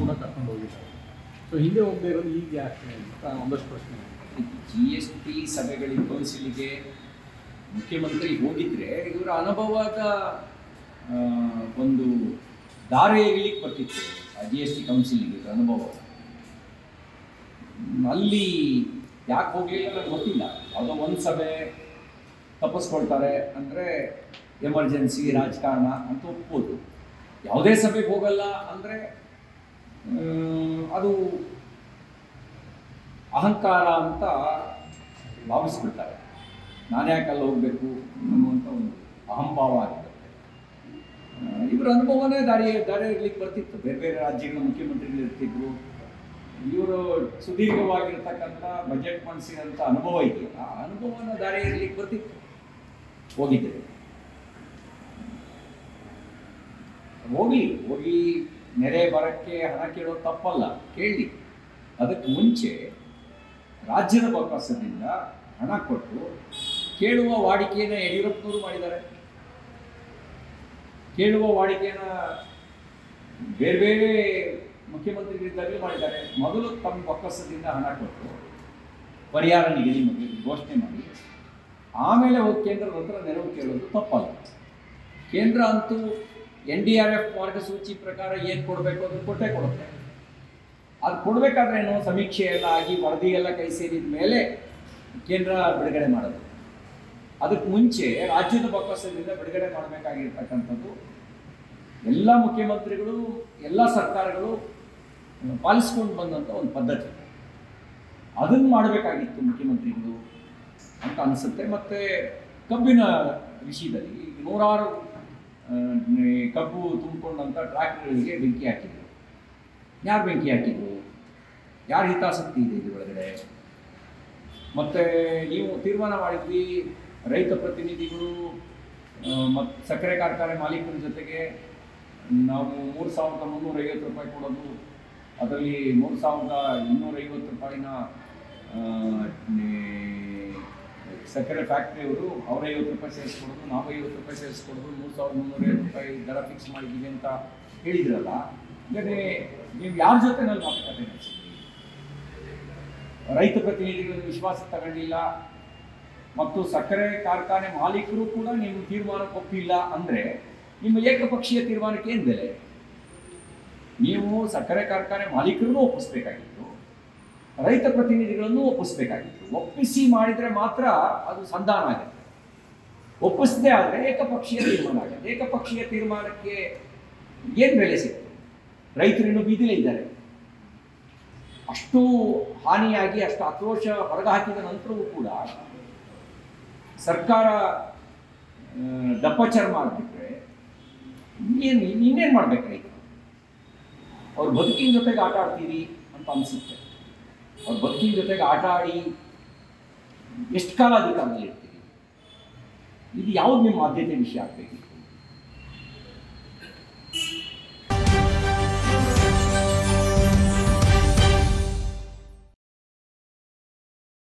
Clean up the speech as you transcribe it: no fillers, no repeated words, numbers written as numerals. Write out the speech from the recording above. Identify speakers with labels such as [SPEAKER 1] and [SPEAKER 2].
[SPEAKER 1] ಕೂಡ ಕರ್ಕೊಂಡು ಹೋಗಿದ್ದಾರೆ. ಸೊ ಹಿಂದೆ ಹೋಗದೆ ಇರೋದು ಈಗ ಯಾಕೆ ಅಂತ ಒಂದಷ್ಟು ಪ್ರಶ್ನೆ.
[SPEAKER 2] GST ಸಭೆಗಳಿಗೆ ಕೌನ್ಸಿಲಿಗೆ ಮುಖ್ಯಮಂತ್ರಿ ಹೋಗಿದ್ರೆ ಇವರ ಅನುಭವದ ಒಂದು ದಾರಿ ಇರಲಿಕ್ಕೆ ಬರ್ತಿತ್ತು. GST ಕೌನ್ಸಿಲಿಗೆ ಅನುಭವ ಅಲ್ಲಿ ಯಾಕೆ ಹೋಗಲಿಲ್ಲ ನನಗೆ ಗೊತ್ತಿಲ್ಲ. ಯಾವುದೋ ಒಂದು ಸಭೆ ತಪ್ಪಿಸ್ಕೊಳ್ತಾರೆ ಅಂದರೆ ಎಮರ್ಜೆನ್ಸಿ ರಾಜಕಾರಣ ಅಂತ ಒಪ್ಬೋದು. ಯಾವುದೇ ಸಭೆಗೆ ಹೋಗಲ್ಲ ಅಂದರೆ ಅದು ಅಹಂಕಾರ ಅಂತ ಭಾವಿಸ್ಬಿಡ್ತಾರೆ. ನಾನು ಯಾಕಲ್ಲಿ ಹೋಗಬೇಕು ಅನ್ನುವಂಥ ಒಂದು ಅಹಂಭಾವ ಆಗಿರುತ್ತೆ. ಇವರ ಅನುಭವನೇ ದಾರಿ ಇರ್ಲಿಕ್ಕೆ ಬರ್ತಿತ್ತು. ಬೇರೆ ಬೇರೆ ರಾಜ್ಯಗಳ ಮುಖ್ಯಮಂತ್ರಿಗಳು ಇರ್ತಿದ್ರು. ಇವರು ಸುದೀರ್ಘವಾಗಿರ್ತಕ್ಕಂಥ ಬಜೆಟ್ ಮಂಡಿಸಿದಂಥ ಅನುಭವ ಇದೆಯಲ್ಲ, ಆ ಅನುಭವನ ದಾರಿ ಇರ್ಲಿಕ್ಕೆ ಬರ್ತಿತ್ತು. ಹೋಗಿದ್ದೆ ಹೋಗಿ ನೆರೆ ಬರಕ್ಕೆ ಹಣ ಕೇಳೋದು ತಪ್ಪಲ್ಲ, ಕೇಳಿ. ಅದಕ್ಕೆ ಮುಂಚೆ ರಾಜ್ಯದ ಬೊಕ್ಕಸದಿಂದ ಹಣ ಕೊಟ್ಟು ಕೇಳುವ ವಾಡಿಕೆಯನ್ನು ಯಡಿಯೂರಪ್ಪನವರು ಮಾಡಿದ್ದಾರೆ. ಕೇಳುವ ವಾಡಿಕೆಯನ್ನು ಬೇರೆ ಬೇರೆ ಮುಖ್ಯಮಂತ್ರಿಗಳಿದ್ದಾಗಲೂ ಮಾಡಿದ್ದಾರೆ. ಮೊದಲು ತಮ್ಮ ಬೊಕ್ಕಸದಿಂದ ಹಣ ಕೊಟ್ಟು ಪರಿಹಾರ ನಿಗದಿ ಘೋಷಣೆ ಮಾಡಿ ಆಮೇಲೆ ಹೋಗಿ ಕೇಂದ್ರದ ಹತ್ರ ನೆರವು ಕೇಳೋದು ತಪ್ಪಲ್ಲ. ಕೇಂದ್ರ ಅಂತೂ NDRF ಮಾರ್ಗಸೂಚಿ ಪ್ರಕಾರ ಏನು ಕೊಡಬೇಕು ಅದನ್ನು ಕೊಟ್ಟೇ ಕೊಡುತ್ತೆ. ಅದು ಕೊಡಬೇಕಾದ್ರೇನು ಸಮೀಕ್ಷೆ ಎಲ್ಲ ಆಗಿ ವರದಿ ಎಲ್ಲ ಕೈ ಸೇರಿದ ಮೇಲೆ ಕೇಂದ್ರ ಬಿಡುಗಡೆ ಮಾಡೋದು. ಅದಕ್ಕೆ ಮುಂಚೆ ರಾಜ್ಯದ ಬೊಕ್ಕಸದಿಂದ ಬಿಡುಗಡೆ ಮಾಡಬೇಕಾಗಿರ್ತಕ್ಕಂಥದ್ದು ಎಲ್ಲ ಮುಖ್ಯಮಂತ್ರಿಗಳು ಎಲ್ಲ ಸರ್ಕಾರಗಳು ಪಾಲಿಸ್ಕೊಂಡು ಬಂದಂಥ ಒಂದು ಪದ್ಧತಿ. ಅದನ್ನು ಮಾಡಬೇಕಾಗಿತ್ತು ಮುಖ್ಯಮಂತ್ರಿಗಳು ಅಂತ ಅನಿಸುತ್ತೆ. ಮತ್ತು ಕಬ್ಬಿನ ವಿಷಯದಲ್ಲಿ ನೂರಾರು ಕಬ್ಬು ತುಂಬಿಕೊಂಡಂಥ ಟ್ರ್ಯಾಕ್ಟರ್ಗಳಿಗೆ ಬೆಂಕಿ ಹಾಕಿದರು. ಯಾರು ಬೆಂಕಿ ಹಾಕಿದರು? ಯಾರು ಹಿತಾಸಕ್ತಿ ಇದೆ ಇದರೊಳಗಡೆ? ಮತ್ತು ನೀವು ತೀರ್ಮಾನ ಮಾಡಿದ್ವಿ ರೈತ ಪ್ರತಿನಿಧಿಗಳು ಮತ್ತು ಸಕ್ಕರೆ ಕಾರ್ಖಾನೆ ಮಾಲೀಕರ ಜೊತೆಗೆ ನಾವು 3,350 ರೂಪಾಯಿ ಕೊಡೋದು, ಅದರಲ್ಲಿ 3,250 ರೂಪಾಯಿನ ಸಕ್ಕರೆ ಫ್ಯಾಕ್ಟ್ರಿಯವರು ಅವ್ರು 50 ರೂಪಾಯಿ ಸೇರಿಸ್ಕೊಡೋದು, ನಾವು 50 ರೂಪಾಯಿ ಸೇರಿಸ್ಕೊಡೋದು, 3,350 ರೂಪಾಯಿ ದರ ಫಿಕ್ಸ್ ಮಾಡಿದ್ದೀವಿ ಅಂತ ಹೇಳಿದ್ರಲ್ಲ. ಅಂದರೆ ನೀವು ಯಾರ ಜೊತೆನಲ್ಲಿ ಮಾತುಕತೆ ನಡೆಸಿದ್ರಿ? ರೈತ ಪ್ರತಿನಿಧಿಗಳನ್ನು ವಿಶ್ವಾಸ ತಗೊಂಡಿಲ್ಲ ಮತ್ತು ಸಕ್ಕರೆ ಕಾರ್ಖಾನೆ ಮಾಲೀಕರು ಕೂಡ ನೀವು ತೀರ್ಮಾನಕ್ಕೆ ಒಪ್ಪಿಲ್ಲ ಅಂದರೆ ನಿಮ್ಮ ಏಕಪಕ್ಷೀಯ ತೀರ್ಮಾನಕ್ಕೆ ಏನು ಬೆಲೆ? ನೀವು ಸಕ್ಕರೆ ಕಾರ್ಖಾನೆ ಮಾಲೀಕರನ್ನು ಒಪ್ಪಿಸ್ಬೇಕಾಗಿತ್ತು, ರೈತ ಪ್ರತಿನಿಧಿಗಳನ್ನು ಒಪ್ಪಿಸ್ಬೇಕಾಗಿತ್ತು. ಒಪ್ಪಿಸಿ ಮಾಡಿದರೆ ಮಾತ್ರ ಅದು ಸಂಧಾನ ಆಗುತ್ತೆ. ಒಪ್ಪಿಸದೇ ಆದರೆ ಏಕಪಕ್ಷೀಯ ತೀರ್ಮಾನ ಆಗುತ್ತೆ. ಏಕಪಕ್ಷೀಯ ತೀರ್ಮಾನಕ್ಕೆ ಏನು ಬೆಲೆ ಸಿಕ್ತು? ರೈತರು ಇನ್ನೂ ಬೀದಿಲೇ ಇದ್ದಾರೆ. ಅಷ್ಟು ಹಾನಿಯಾಗಿ ಅಷ್ಟು ಆಕ್ರೋಶ ಹೊರಗೆ ಹಾಕಿದ ನಂತರವೂ ಕೂಡ ಸರ್ಕಾರ ದಪ್ಪ ಚರ್ಮ ಆಗಿಬಿಟ್ರೆ ಇನ್ನೇನು ಮಾಡ್ಬೇಕು ರೈತರು? ಅವ್ರ ಬದುಕಿನ ಜೊತೆಗೆ ಆಟ ಆಡ್ತೀರಿ ಅಂತ ಅನಿಸುತ್ತೆ. ಅವ್ರ ಬದುಕಿನ ಜೊತೆಗೆ ಆಟ ಆಡಿ ಎಷ್ಟು ಕಾಲ ಅಧಿಕಾರದಲ್ಲಿ ಇರ್ತೀರಿ? ಇದು ಯಾವ್ದು ನಿಮ್ಮ ಆದ್ಯತೆ ವಿಷಯ ಆಗಬೇಕು?